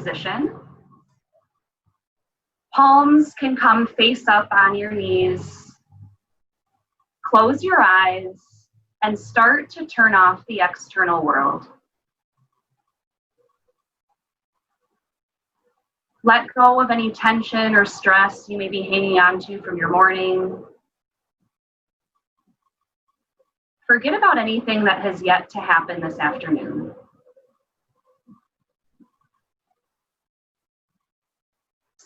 position. Palms can come face up on your knees. Close your eyes and start to turn off the external world. Let go of any tension or stress you may be hanging on to from your morning. Forget about anything that has yet to happen this afternoon.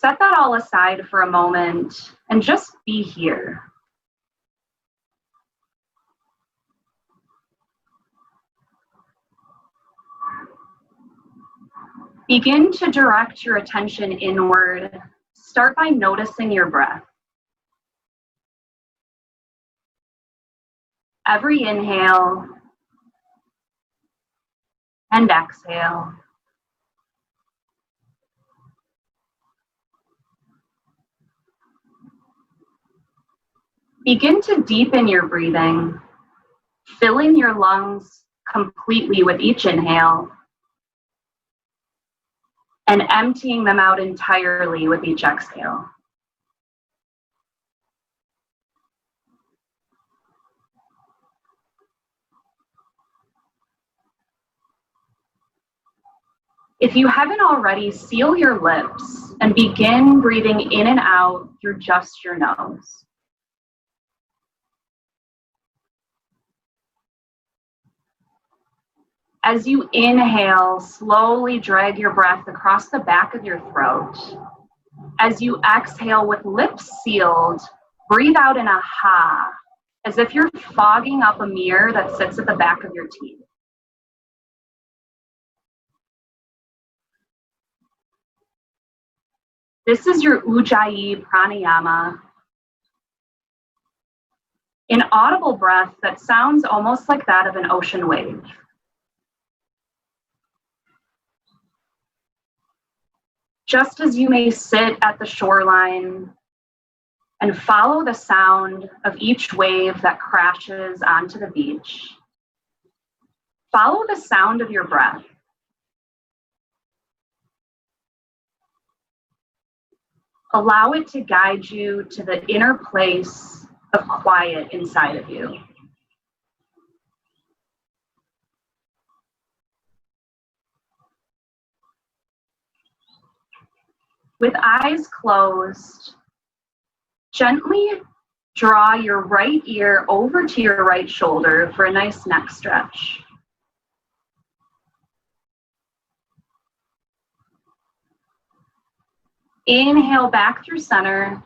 Set that all aside for a moment and just be here. Begin to direct your attention inward. Start by noticing your breath. Every inhale and exhale. Begin to deepen your breathing, filling your lungs completely with each inhale and emptying them out entirely with each exhale. If you haven't already, seal your lips and begin breathing in and out through just your nose. As you inhale, slowly drag your breath across the back of your throat. As you exhale with lips sealed, breathe out in a ha, as if you're fogging up a mirror that sits at the back of your teeth. This is your Ujjayi pranayama, an audible breath that sounds almost like that of an ocean wave. Just as you may sit at the shoreline and follow the sound of each wave that crashes onto the beach, follow the sound of your breath. Allow it to guide you to the inner place of quiet inside of you. With eyes closed, gently draw your right ear over to your right shoulder for a nice neck stretch. Inhale back through center.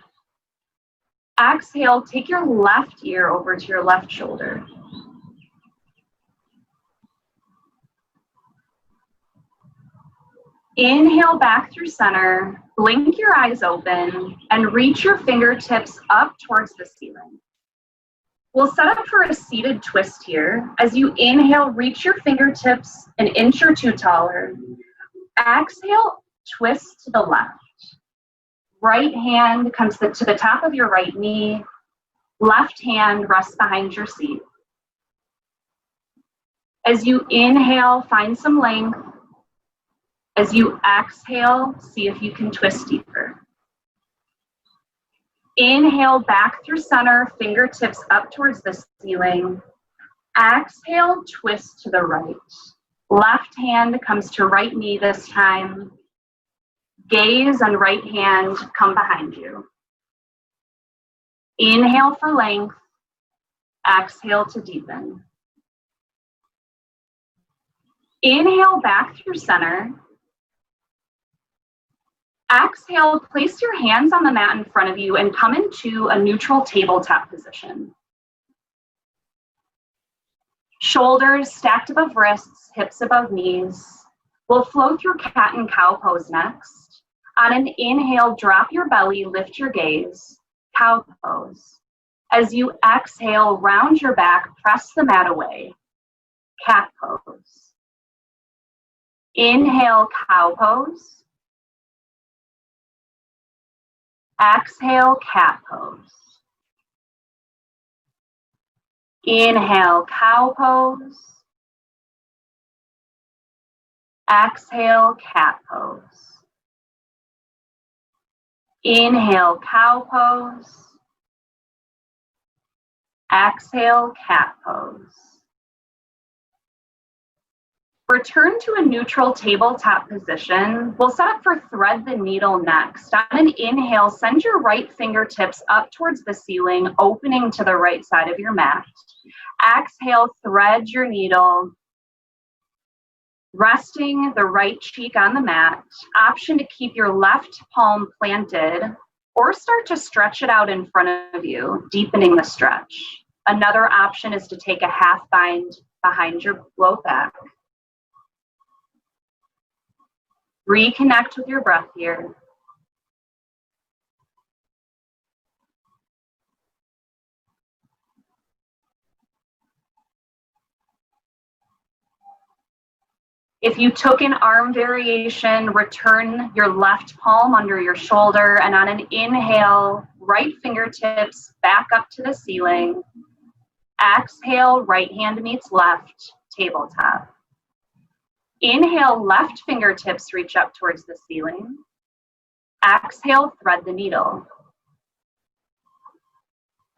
Exhale, take your left ear over to your left shoulder. Inhale back through center, blink your eyes open, and reach your fingertips up towards the ceiling. We'll set up for a seated twist here. As you inhale, reach your fingertips an inch or two taller. Exhale, twist to the left. Right hand comes to the top of your right knee. Left hand rests behind your seat. As you inhale, find some length. As you exhale, see if you can twist deeper. Inhale back through center, fingertips up towards the ceiling. Exhale, twist to the right. Left hand comes to right knee this time. Gaze and right hand come behind you. Inhale for length. Exhale to deepen. Inhale back through center. Exhale, place your hands on the mat in front of you and come into a neutral tabletop position. Shoulders stacked above wrists, hips above knees. We'll flow through cat and cow pose next. On an inhale, drop your belly, lift your gaze, cow pose. As you exhale, round your back, press the mat away, cat pose. Inhale, cow pose. Exhale, cat pose. Inhale, cow pose. Exhale, cat pose. Inhale, cow pose. Exhale, cat pose. Return to a neutral tabletop position. We'll set up for thread the needle next. On an inhale, send your right fingertips up towards the ceiling, opening to the right side of your mat. Exhale, thread your needle, resting the right cheek on the mat. Option to keep your left palm planted or start to stretch it out in front of you, deepening the stretch. Another option is to take a half bind behind your low back. Reconnect with your breath here. If you took an arm variation, return your left palm under your shoulder, and on an inhale, right fingertips back up to the ceiling. Exhale, right hand meets left, tabletop. Inhale, left fingertips reach up towards the ceiling. Exhale, thread the needle.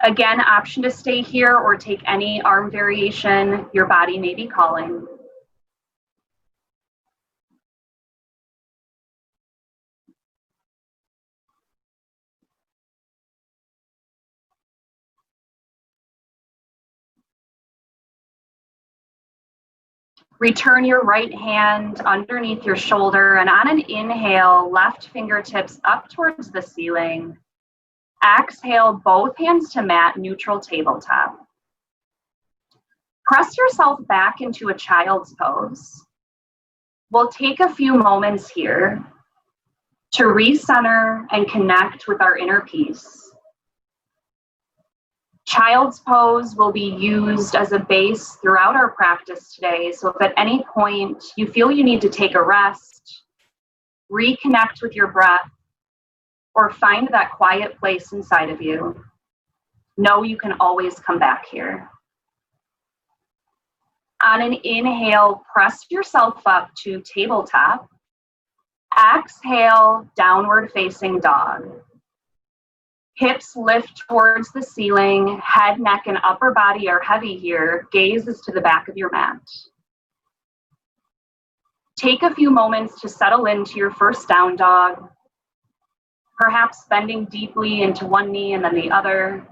Again, option to stay here or take any arm variation your body may be calling. Return your right hand underneath your shoulder, and on an inhale, left fingertips up towards the ceiling. Exhale, both hands to mat, neutral tabletop. Press yourself back into a child's pose. We'll take a few moments here to recenter and connect with our inner peace. Child's pose will be used as a base throughout our practice today, so if at any point you feel you need to take a rest, reconnect with your breath, or find that quiet place inside of you, know you can always come back here. On an inhale, press yourself up to tabletop. Exhale, downward facing dog. Hips lift towards the ceiling, head, neck, and upper body are heavy here. Gaze is to the back of your mat. Take a few moments to settle into your first down dog, perhaps bending deeply into one knee and then the other,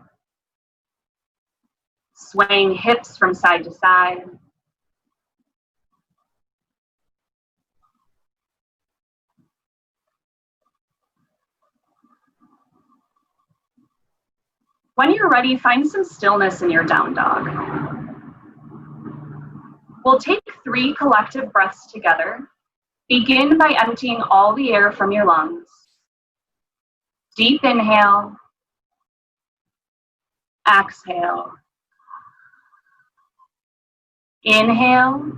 swaying hips from side to side. When you're ready, find some stillness in your down dog. We'll take 3 collective breaths together. Begin by emptying all the air from your lungs. Deep inhale. Exhale. Inhale.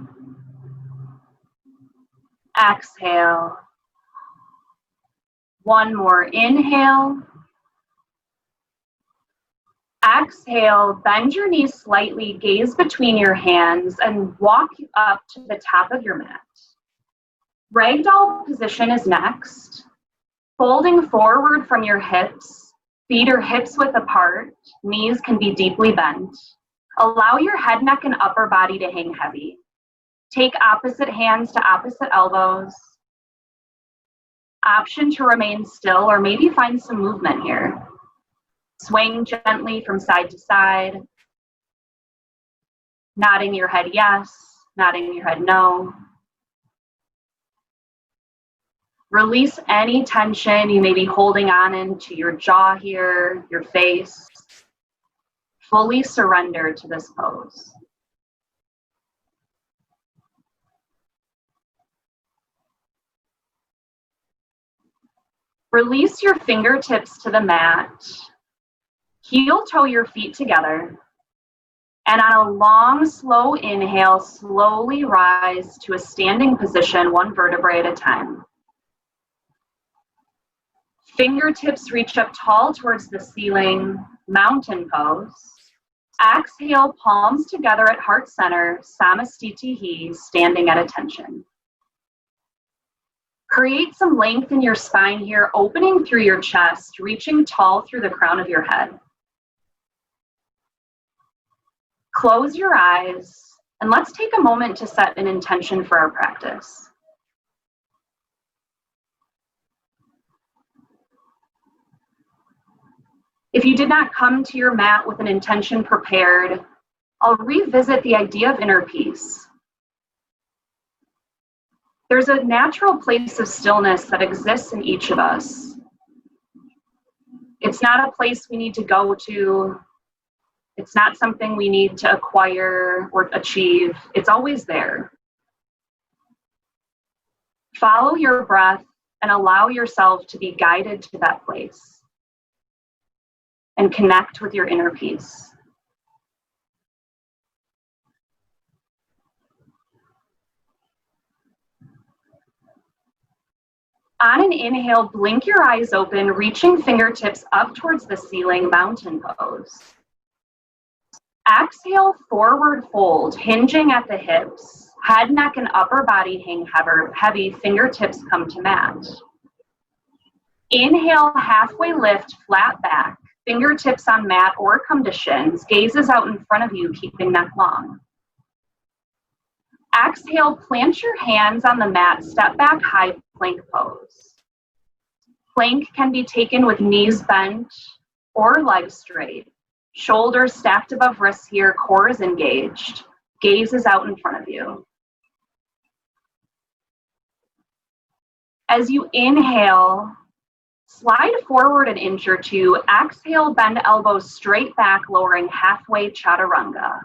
Exhale. One more inhale. Exhale, bend your knees slightly, gaze between your hands, and walk up to the top of your mat. Ragdoll position is next. Folding forward from your hips, feet are hips width apart, knees can be deeply bent. Allow your head, neck, and upper body to hang heavy. Take opposite hands to opposite elbows. Option to remain still or maybe find some movement here. Swaying gently from side to side, nodding your head yes, nodding your head no. Release any tension you may be holding on into your jaw here, your face. Fully surrender to this pose. Release your fingertips to the mat. Heel toe your feet together, and on a long, slow inhale, slowly rise to a standing position, one vertebrae at a time. Fingertips reach up tall towards the ceiling, mountain pose. Exhale, palms together at heart center, samastitihi, standing at attention. Create some length in your spine here, opening through your chest, reaching tall through the crown of your head. Close your eyes, and let's take a moment to set an intention for our practice. If you did not come to your mat with an intention prepared, I'll revisit the idea of inner peace. There's a natural place of stillness that exists in each of us. It's not a place we need to go to. It's not something we need to acquire or achieve. It's always there. Follow your breath and allow yourself to be guided to that place and connect with your inner peace. On an inhale, blink your eyes open, reaching fingertips up towards the ceiling, mountain pose. Exhale, forward fold, hinging at the hips. Head, neck, and upper body hang heavy, fingertips come to mat. Inhale, halfway lift, flat back, fingertips on mat or come to shins, gazes out in front of you, keeping neck long. Exhale, plant your hands on the mat, step back, high plank pose. Plank can be taken with knees bent or legs straight. Shoulders stacked above wrists here, core is engaged. Gaze is out in front of you. As you inhale, slide forward an inch or two. Exhale, bend elbows straight back, lowering halfway, chaturanga.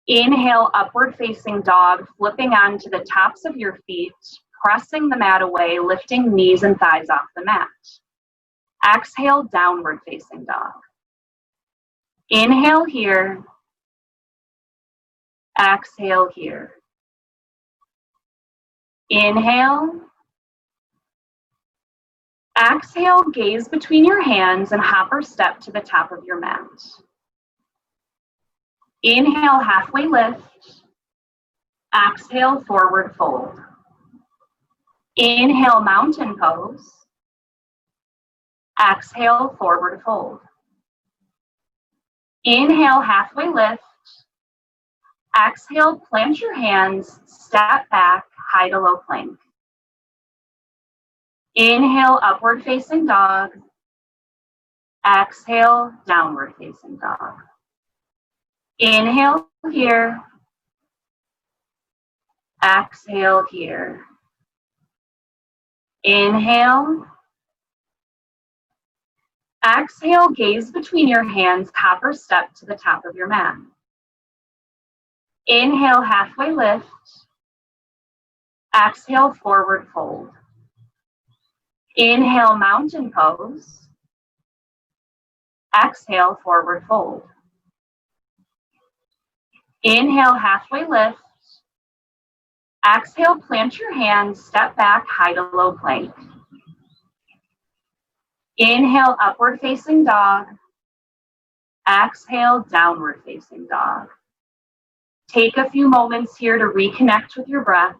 Inhale, upward facing dog, flipping onto the tops of your feet, pressing the mat away, lifting knees and thighs off the mat. Exhale, downward facing dog. Inhale here. Exhale here. Inhale. Exhale, gaze between your hands and hop or step to the top of your mat. Inhale, halfway lift. Exhale, forward fold. Inhale, mountain pose. Exhale, forward fold. Inhale, halfway lift. Exhale, plant your hands, step back, high to low plank. Inhale, upward facing dog. Exhale, downward facing dog. Inhale here. Exhale here. Inhale. Exhale, gaze between your hands, copper step to the top of your mat. Inhale, halfway lift. Exhale, forward fold. Inhale, mountain pose. Exhale, forward fold. Inhale, halfway lift. Exhale, plant your hands, step back, high to low plank. Inhale, upward facing dog. Exhale, downward facing dog. Take a few moments here to reconnect with your breath.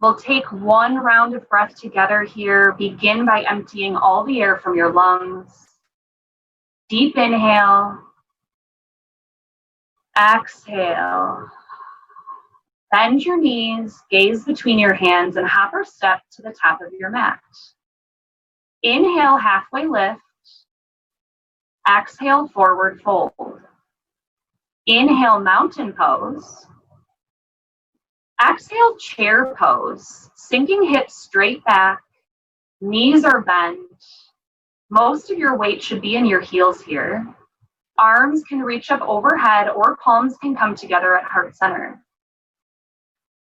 We'll take one round of breath together here. Begin by emptying all the air from your lungs. Deep inhale. Exhale. Bend your knees, gaze between your hands, and hop or step to the top of your mat. Inhale, halfway lift. Exhale, forward fold. Inhale, mountain pose. Exhale, chair pose. Sinking hips straight back. Knees are bent. Most of your weight should be in your heels here. Arms can reach up overhead or palms can come together at heart center.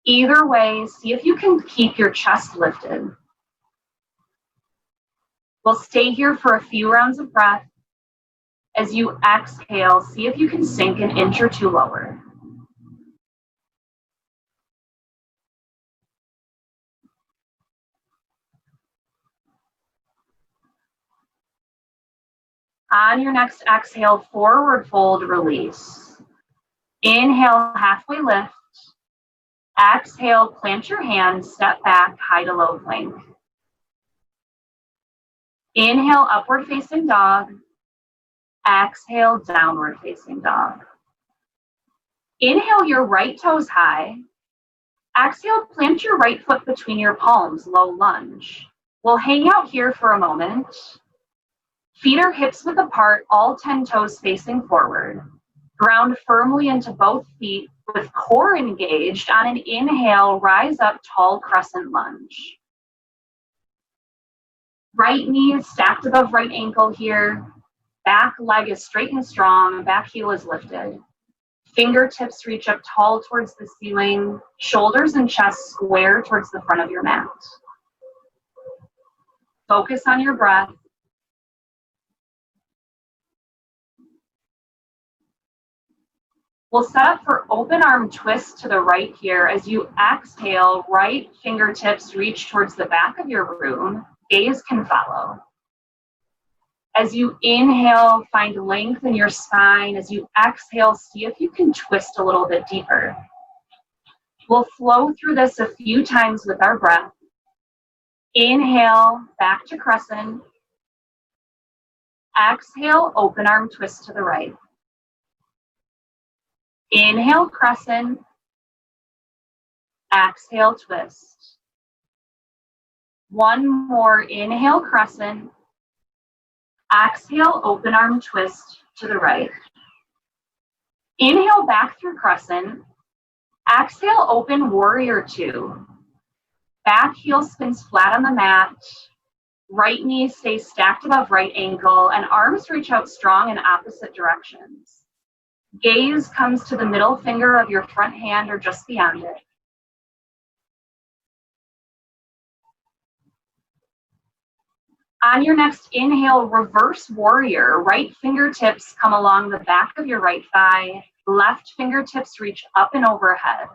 Either way, see if you can keep your chest lifted. We'll stay here for a few rounds of breath. As you exhale, see if you can sink an inch or two lower. On your next exhale, forward fold, release. Inhale, halfway lift. Exhale, plant your hands, step back, high to low plank. Inhale, upward facing dog. Exhale, downward facing dog. Inhale, your right toes high. Exhale, plant your right foot between your palms, low lunge. We'll hang out here for a moment. Feet are hips width apart, all 10 toes facing forward. Ground firmly into both feet with core engaged. On an inhale, rise up, tall crescent lunge. Right knee is stacked above right ankle here. Back leg is straight and strong, back heel is lifted. Fingertips reach up tall towards the ceiling, shoulders and chest square towards the front of your mat. Focus on your breath. We'll set up for open arm twist to the right here. As you exhale, right fingertips reach towards the back of your room. Gaze can follow. As you inhale, find length in your spine. As you exhale, see if you can twist a little bit deeper. We'll flow through this a few times with our breath. Inhale, back to crescent. Exhale, open arm twist to the right. Inhale, crescent. Exhale, twist. One more. Inhale, crescent. Exhale, open arm twist to the right. Inhale, back through crescent. Exhale, open warrior two. Back heel spins flat on the mat. Right knee stays stacked above right ankle, and arms reach out strong in opposite directions. Gaze comes to the middle finger of your front hand or just beyond it. On your next inhale, reverse warrior. Right fingertips come along the back of your right thigh. Left fingertips reach up and overhead,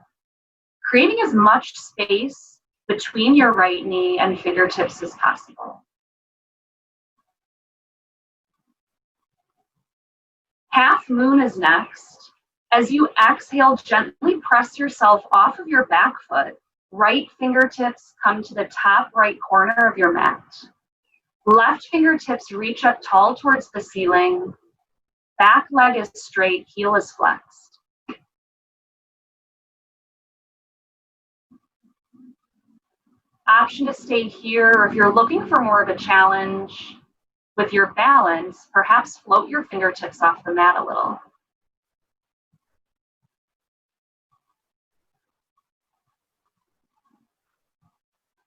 creating as much space between your right knee and fingertips as possible. Half moon is next. As you exhale, gently press yourself off of your back foot. Right fingertips come to the top right corner of your mat. Left fingertips reach up tall towards the ceiling. Back leg is straight, heel is flexed. Option to stay here, or if you're looking for more of a challenge with your balance, perhaps float your fingertips off the mat a little.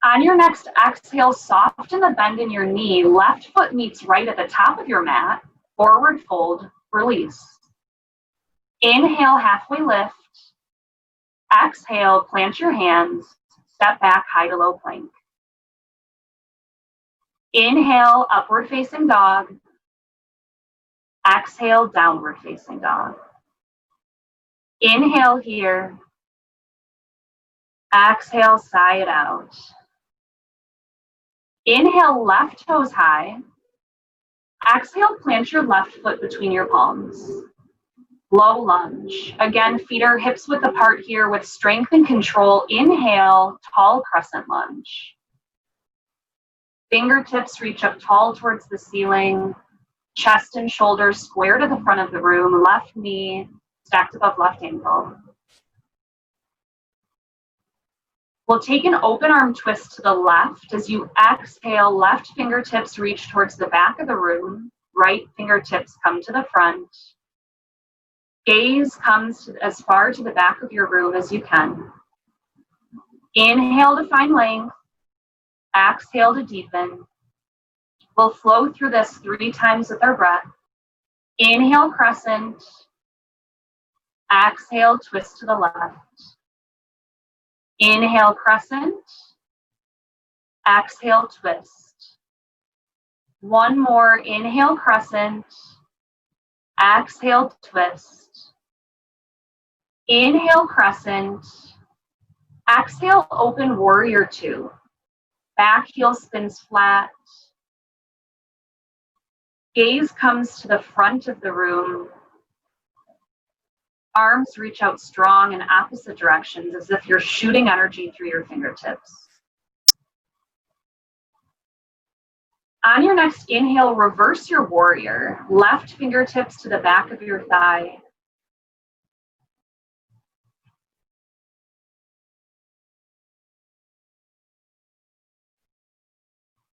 On your next exhale, soften the bend in your knee. Left foot meets right at the top of your mat. Forward fold, release. Inhale, halfway lift. Exhale, plant your hands. Step back, high to low plank. Inhale, upward facing dog. Exhale, downward facing dog. Inhale here. Exhale, sigh it out. Inhale, left toes high. Exhale, plant your left foot between your palms. Low lunge. Again, feet are hips width apart here with strength and control. Inhale, tall crescent lunge. Fingertips reach up tall towards the ceiling. Chest and shoulders square to the front of the room. Left knee stacked above left ankle. We'll take an open arm twist to the left. As you exhale, left fingertips reach towards the back of the room. Right fingertips come to the front. Gaze comes as far to the back of your room as you can. Inhale to find length. Exhale to deepen. We'll flow through this 3 times with our breath. Inhale, crescent. Exhale, twist to the left. Inhale, crescent. Exhale, twist. One more. Inhale, crescent. Exhale, twist. Inhale, crescent. Exhale, open warrior two. Back heel spins flat. Gaze comes to the front of the room. Arms reach out strong in opposite directions as if you're shooting energy through your fingertips. On your next inhale, reverse your warrior. Left fingertips to the back of your thigh.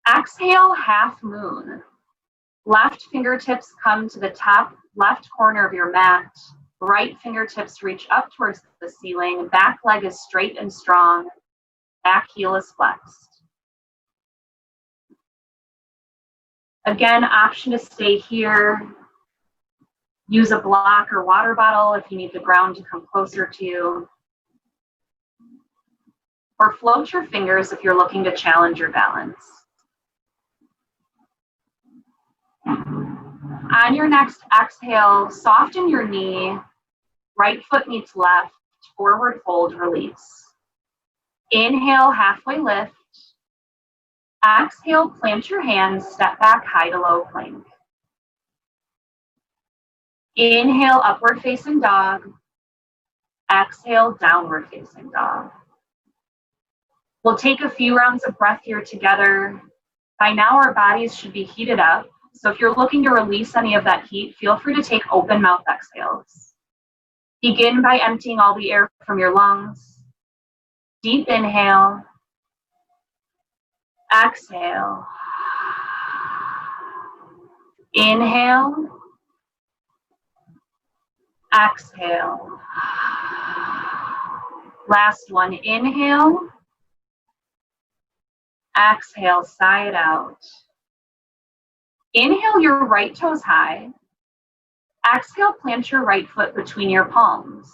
Exhale, half moon. Left fingertips come to the top left corner of your mat. Right fingertips reach up towards the ceiling. Back leg is straight and strong. Back heel is flexed. Again, option to stay here. Use a block or water bottle if you need the ground to come closer to you. Or float your fingers if you're looking to challenge your balance. On your next exhale, soften your knee. Right foot meets left. Forward fold, release. Inhale, halfway lift. Exhale, plant your hands, step back, high to low plank. Inhale, upward facing dog. Exhale, downward facing dog. We'll take a few rounds of breath here together. By now, our bodies should be heated up. So if you're looking to release any of that heat, feel free to take open mouth exhales. Begin by emptying all the air from your lungs. Deep inhale. Exhale. Inhale. Exhale. Last one, inhale. Exhale, sigh it out. Inhale your right toes high. Exhale, plant your right foot between your palms.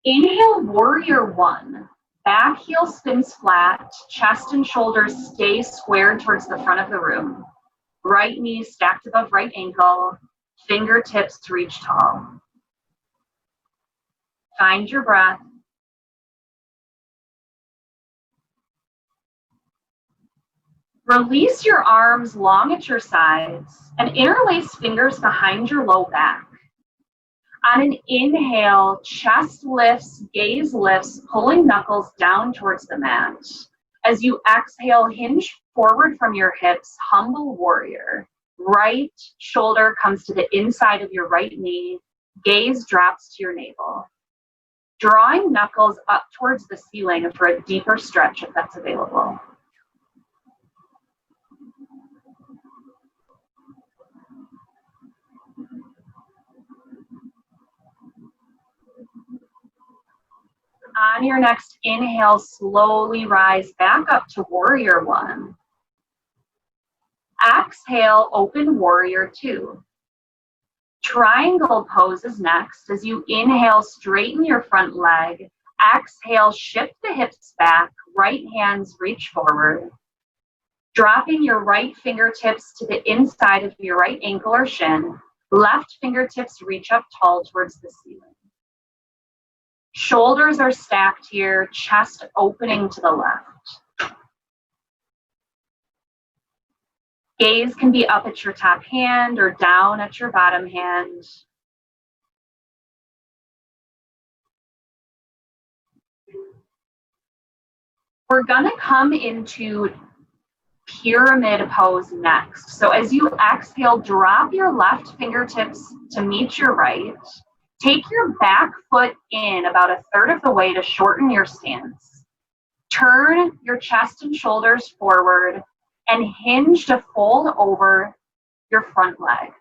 Inhale, warrior one. Back heel spins flat, chest and shoulders stay squared towards the front of the room. Right knee stacked above right ankle, fingertips reach tall. Find your breath. Release your arms long at your sides and interlace fingers behind your low back. On an inhale, chest lifts, gaze lifts, pulling knuckles down towards the mat. As you exhale, hinge forward from your hips, humble warrior. Right shoulder comes to the inside of your right knee, gaze drops to your navel. Drawing knuckles up towards the ceiling for a deeper stretch if that's available. On your next inhale, slowly rise back up to warrior one. Exhale, open warrior two. Triangle pose is next. As you inhale, straighten your front leg. Exhale, shift the hips back. Right hands reach forward. Dropping your right fingertips to the inside of your right ankle or shin. Left fingertips reach up tall towards the ceiling. Shoulders are stacked here, chest opening to the left. Gaze can be up at your top hand or down at your bottom hand. We're gonna come into pyramid pose next. So as you exhale, drop your left fingertips to meet your right. Take your back foot in about a third of the way to shorten your stance. Turn your chest and shoulders forward and hinge to fold over your front leg.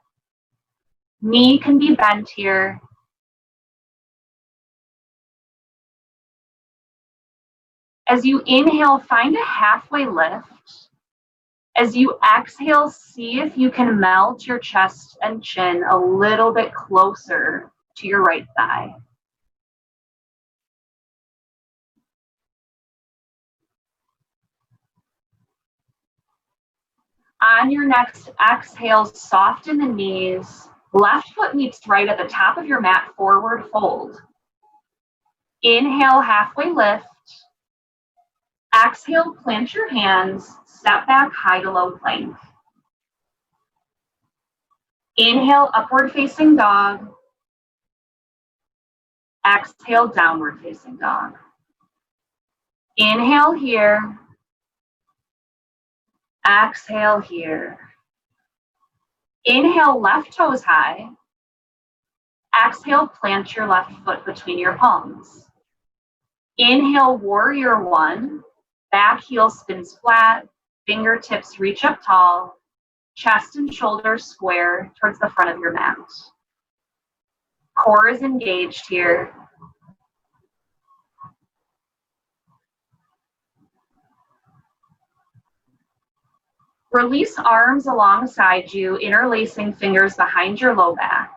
Knee can be bent here. As you inhale, find a halfway lift. As you exhale, see if you can melt your chest and chin a little bit closer to your right thigh. On your next exhale, soften the knees. Left foot meets right at the top of your mat, forward fold. Inhale, halfway lift. Exhale, plant your hands, step back, high to low plank. Inhale, upward facing dog. Exhale, downward facing dog. Inhale here. Exhale here. Inhale, left toes high. Exhale, plant your left foot between your palms. Inhale, warrior one. Back heel spins flat. Fingertips reach up tall. Chest and shoulders square towards the front of your mat. Core is engaged here. Release arms alongside you, interlacing fingers behind your low back.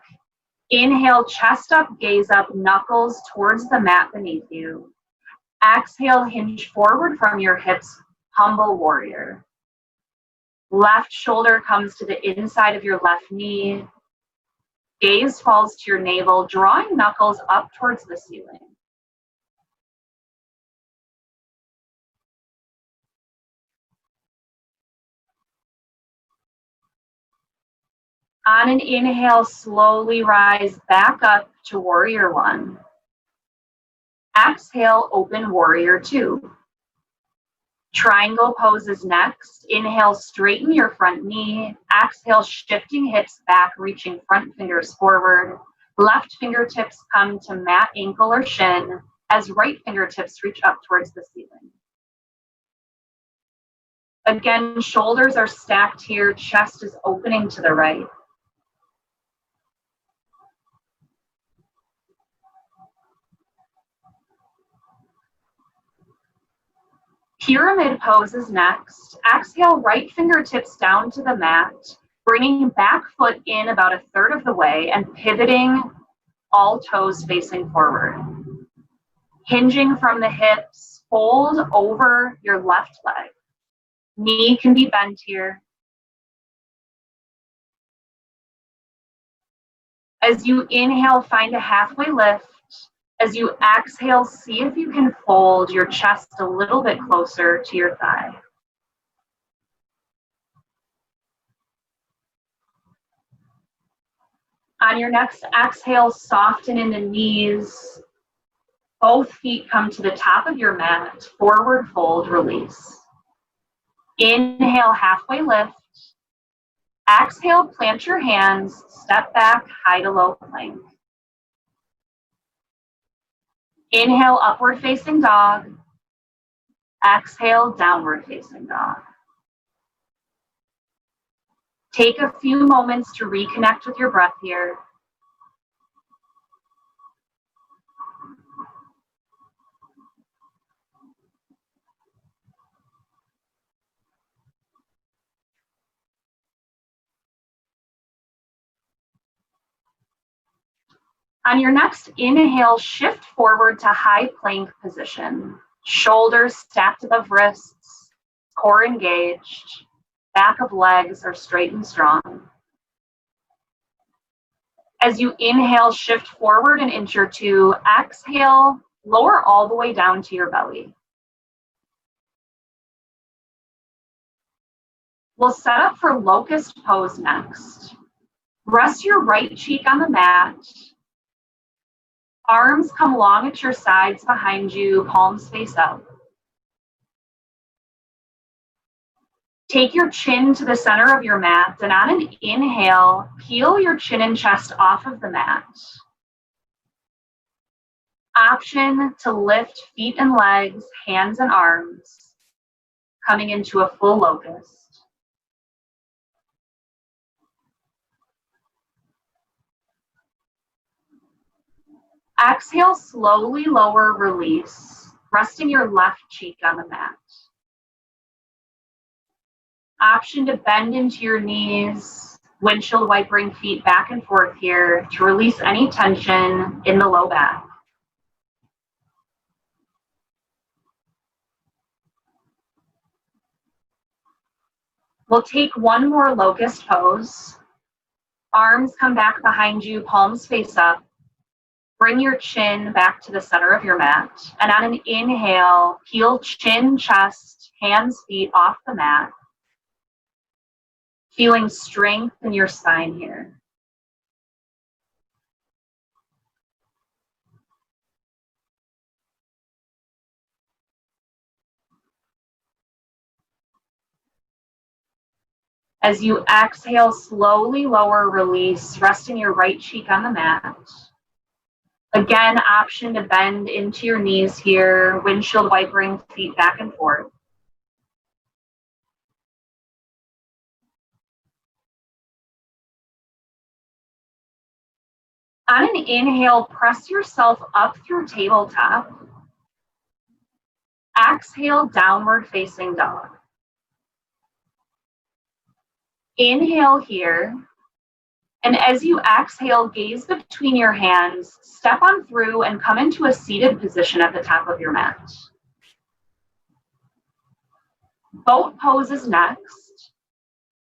Inhale, chest up, gaze up, knuckles towards the mat beneath you. Exhale, hinge forward from your hips, humble warrior. Left shoulder comes to the inside of your left knee. Gaze falls to your navel, drawing knuckles up towards the ceiling. On an inhale, slowly rise back up to warrior one. Exhale, open warrior two. Triangle pose is next. Inhale, straighten your front knee. Exhale, shifting hips back, reaching front fingers forward. Left fingertips come to mat, ankle, or shin as right fingertips reach up towards the ceiling. Again, shoulders are stacked here, chest is opening to the right. Pyramid pose is next. Exhale, right fingertips down to the mat, bringing back foot in about a third of the way and pivoting all toes facing forward. Hinging from the hips, fold over your left leg. Knee can be bent here. As you inhale, find a halfway lift. As you exhale, see if you can fold your chest a little bit closer to your thigh. On your next exhale, soften in the knees. Both feet come to the top of your mat. Forward fold, release. Inhale, halfway lift. Exhale, plant your hands, step back, high to low plank. Inhale, upward facing dog. Exhale, downward facing dog. Take a few moments to reconnect with your breath here. On your next inhale, shift forward to high plank position. Shoulders stacked above wrists, core engaged, back of legs are straight and strong. As you inhale, shift forward an inch or two. Exhale, lower all the way down to your belly. We'll set up for locust pose next. Rest your right cheek on the mat. Arms come long at your sides behind you, palms face up. Take your chin to the center of your mat, and on an inhale, peel your chin and chest off of the mat. Option to lift feet and legs, hands and arms, coming into a full locust. Exhale, slowly lower, release, resting your left cheek on the mat. Option to bend into your knees, windshield wipering feet back and forth here to release any tension in the low back. We'll take one more locust pose. Arms come back behind you, palms face up. Bring your chin back to the center of your mat. And on an inhale, peel chin, chest, hands, feet off the mat. Feeling strength in your spine here. As you exhale, slowly lower, release, resting your right cheek on the mat. Again, option to bend into your knees here, windshield wipering feet back and forth. On an inhale, press yourself up through tabletop. Exhale, downward facing dog. Inhale here. And as you exhale, gaze between your hands, step on through and come into a seated position at the top of your mat. Boat pose is next.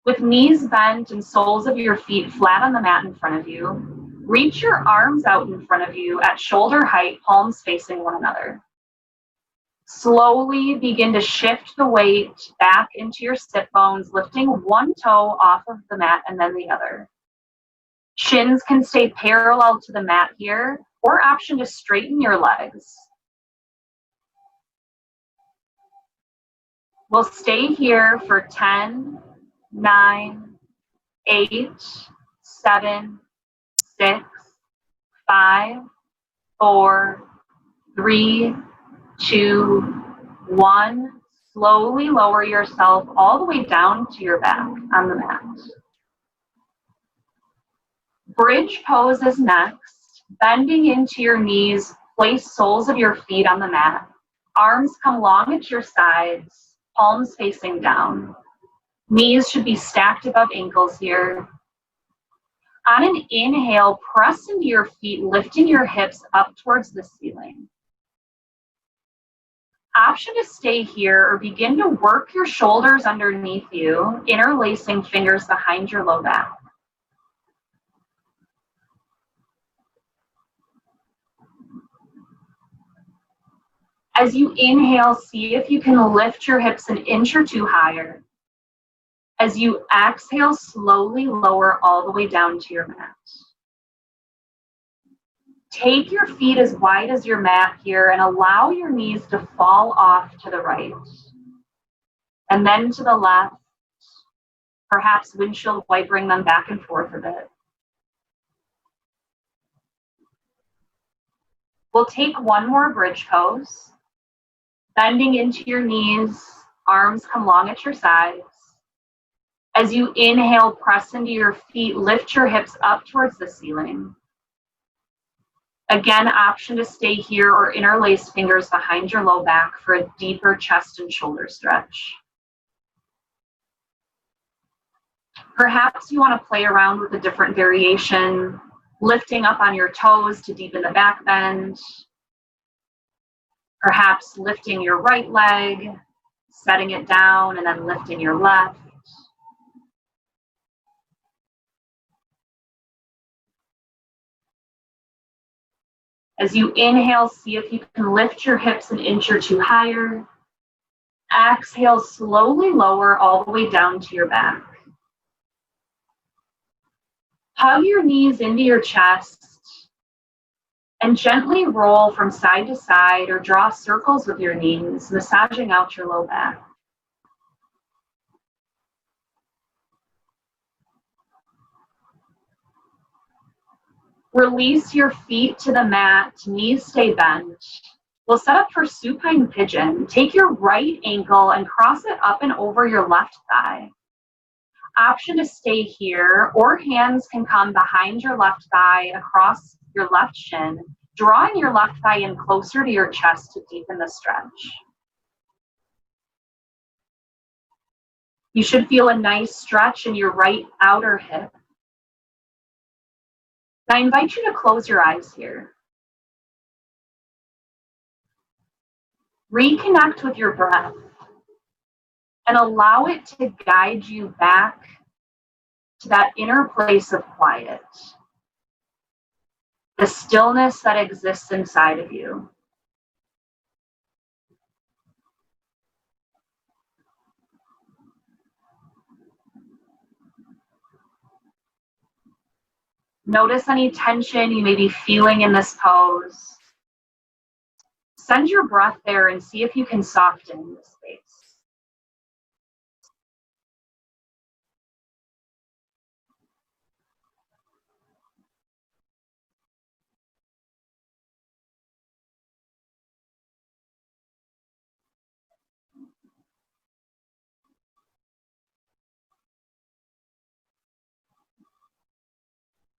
With knees bent and soles of your feet flat on the mat in front of you, reach your arms out in front of you at shoulder height, palms facing one another. Slowly begin to shift the weight back into your sit bones, lifting one toe off of the mat and then the other. Shins can stay parallel to the mat here, or option to straighten your legs. We'll stay here for 10, 9, 8, 7, 6, 5, 4, 3, 2, 1. Slowly lower yourself all the way down to your back on the mat. Bridge pose is next. Bending into your knees, place soles of your feet on the mat. Arms come long at your sides, palms facing down. Knees should be stacked above ankles here. On an inhale, press into your feet, lifting your hips up towards the ceiling. Option to stay here or begin to work your shoulders underneath you, interlacing fingers behind your low back. As you inhale, see if you can lift your hips an inch or two higher. As you exhale, slowly lower all the way down to your mat. Take your feet as wide as your mat here and allow your knees to fall off to the right. And then to the left, perhaps windshield wipering them back and forth a bit. We'll take one more bridge pose. Bending into your knees, arms come long at your sides. As you inhale, press into your feet, lift your hips up towards the ceiling. Again, option to stay here or interlace fingers behind your low back for a deeper chest and shoulder stretch. Perhaps you want to play around with a different variation, lifting up on your toes to deepen the back bend. Perhaps lifting your right leg, setting it down, and then lifting your left. As you inhale, see if you can lift your hips an inch or two higher. Exhale, slowly lower all the way down to your back. Hug your knees into your chest and gently roll from side to side or draw circles with your knees, massaging out your low back. Release your feet to the mat, knees stay bent. We'll set up for supine pigeon. Take your right ankle and cross it up and over your left thigh. Option to stay here, or hands can come behind your left thigh across your left shin, drawing your left thigh in closer to your chest to deepen the stretch. You should feel a nice stretch in your right outer hip. I invite you to close your eyes here. Reconnect with your breath and allow it to guide you back to that inner place of quiet, the stillness that exists inside of you. Notice any tension you may be feeling in this pose. Send your breath there and see if you can soften the space.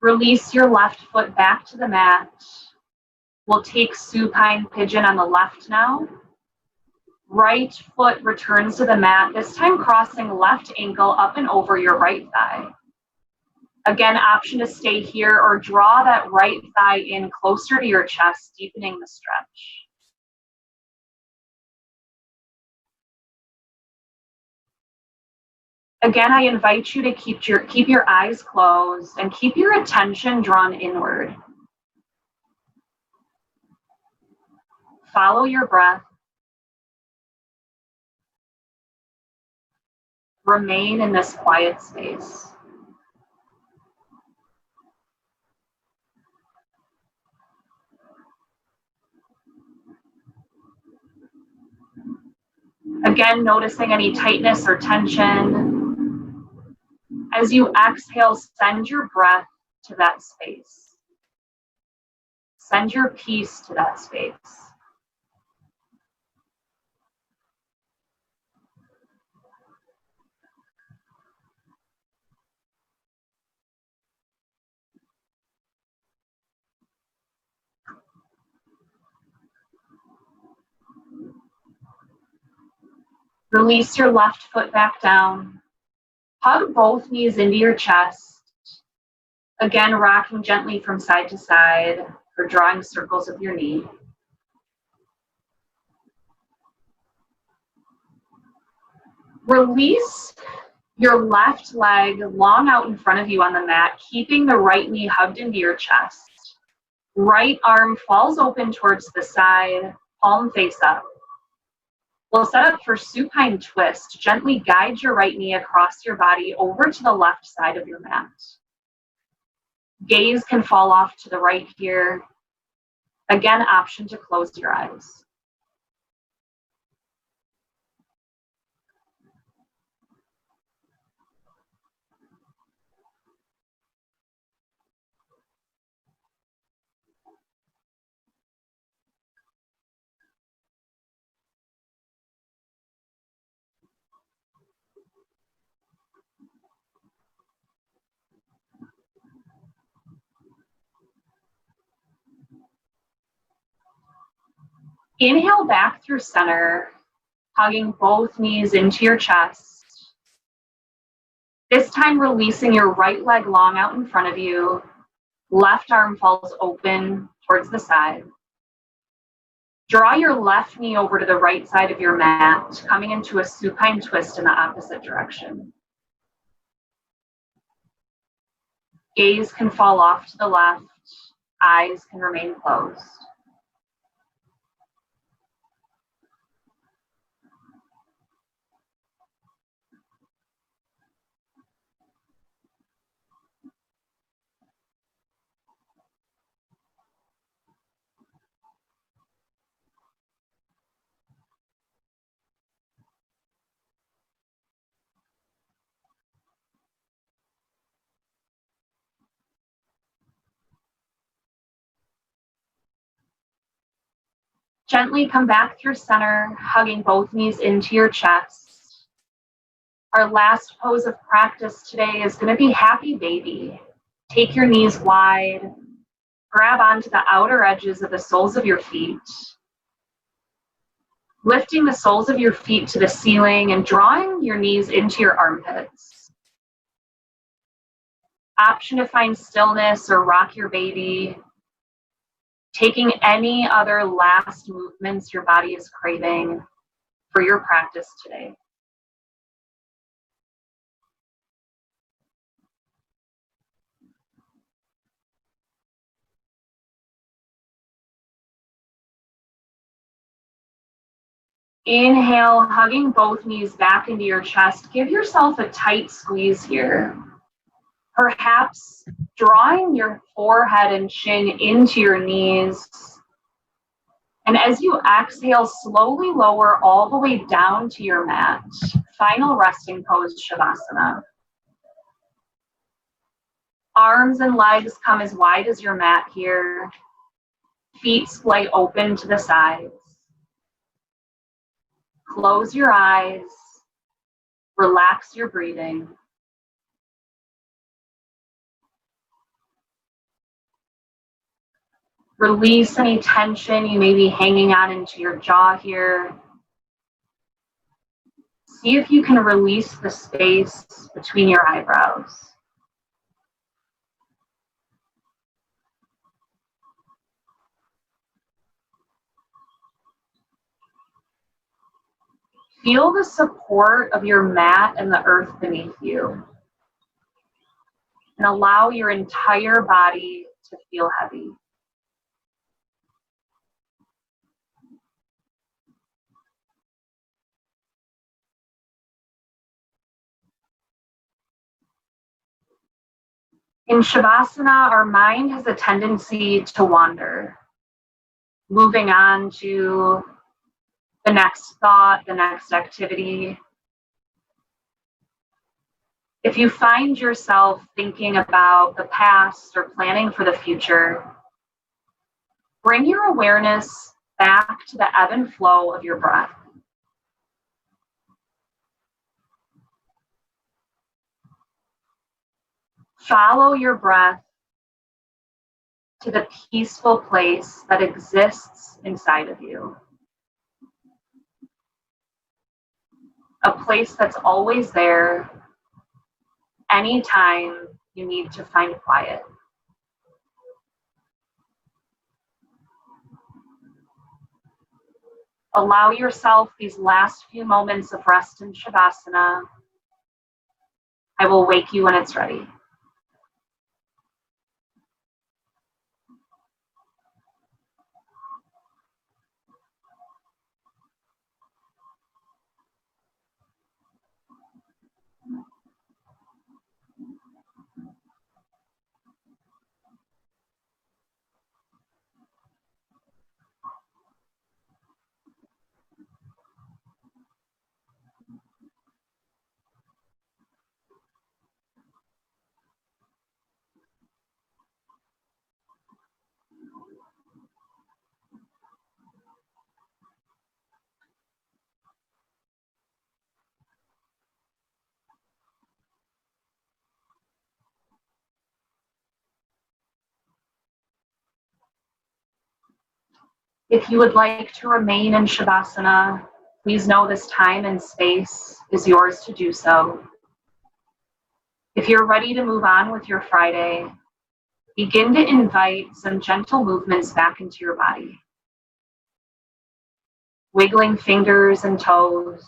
Release your left foot back to the mat. We'll take supine pigeon on the left now. Right foot returns to the mat, this time crossing left ankle up and over your right thigh. Again, option to stay here or draw that right thigh in closer to your chest, deepening the stretch. Again, I invite you to keep your eyes closed and keep your attention drawn inward. Follow your breath. Remain in this quiet space. Again, noticing any tightness or tension. As you exhale, send your breath to that space. Send your peace to that space. Release your left foot back down. Hug both knees into your chest. Again, rocking gently from side to side or drawing circles with your knee. Release your left leg long out in front of you on the mat, keeping the right knee hugged into your chest. Right arm falls open towards the side, palm face up. We'll set up for supine twist. Gently guide your right knee across your body over to the left side of your mat. Gaze can fall off to the right here. Again, option to close your eyes. Inhale back through center, hugging both knees into your chest. This time releasing your right leg long out in front of you. Left arm falls open towards the side. Draw your left knee over to the right side of your mat, coming into a supine twist in the opposite direction. Gaze can fall off to the left. Eyes can remain closed. Gently come back through center, hugging both knees into your chest. Our last pose of practice today is going to be happy baby. Take your knees wide, grab onto the outer edges of the soles of your feet, lifting the soles of your feet to the ceiling and drawing your knees into your armpits. Option to find stillness or rock your baby. Taking any other last movements your body is craving for your practice today. Inhale, hugging both knees back into your chest. Give yourself a tight squeeze here. Perhaps drawing your forehead and chin into your knees. And as you exhale, slowly lower all the way down to your mat. Final resting pose, Shavasana. Arms and legs come as wide as your mat here. Feet splay open to the sides. Close your eyes. Relax your breathing. Release any tension you may be hanging on into your jaw here. See if you can release the space between your eyebrows. Feel the support of your mat and the earth beneath you. And allow your entire body to feel heavy. In Shavasana, our mind has a tendency to wander, moving on to the next thought, the next activity. If you find yourself thinking about the past or planning for the future, bring your awareness back to the ebb and flow of your breath. Follow your breath to the peaceful place that exists inside of you. A place that's always there anytime you need to find quiet. Allow yourself these last few moments of rest in Shavasana. I will wake you when it's ready. If you would like to remain in Shavasana, please know this time and space is yours to do so. If you're ready to move on with your Friday, begin to invite some gentle movements back into your body. Wiggling fingers and toes,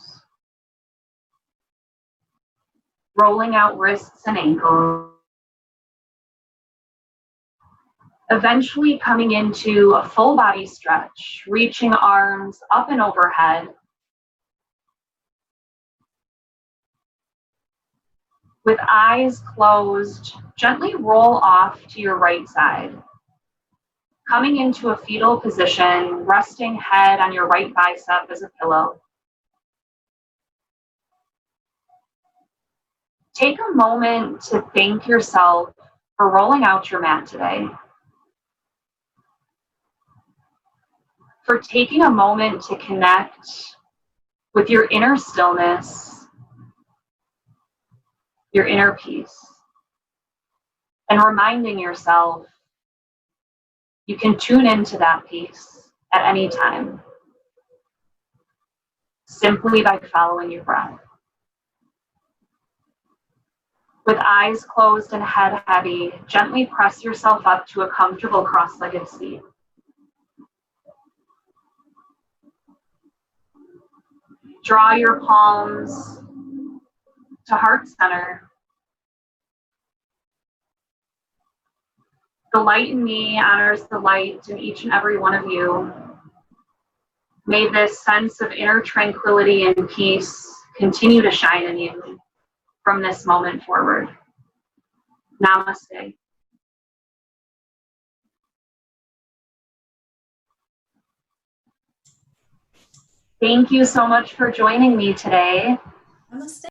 rolling out wrists and ankles, eventually coming into a full body stretch, reaching arms up and overhead. With eyes closed, gently roll off to your right side. Coming into a fetal position, resting head on your right bicep as a pillow. Take a moment to thank yourself for rolling out your mat today. For taking a moment to connect with your inner stillness, your inner peace, and reminding yourself you can tune into that peace at any time, simply by following your breath. With eyes closed and head heavy, gently press yourself up to a comfortable cross-legged seat. Draw your palms to heart center. The light in me honors the light in each and every one of you. May this sense of inner tranquility and peace continue to shine in you from this moment forward. Namaste. Thank you so much for joining me today. Namaste.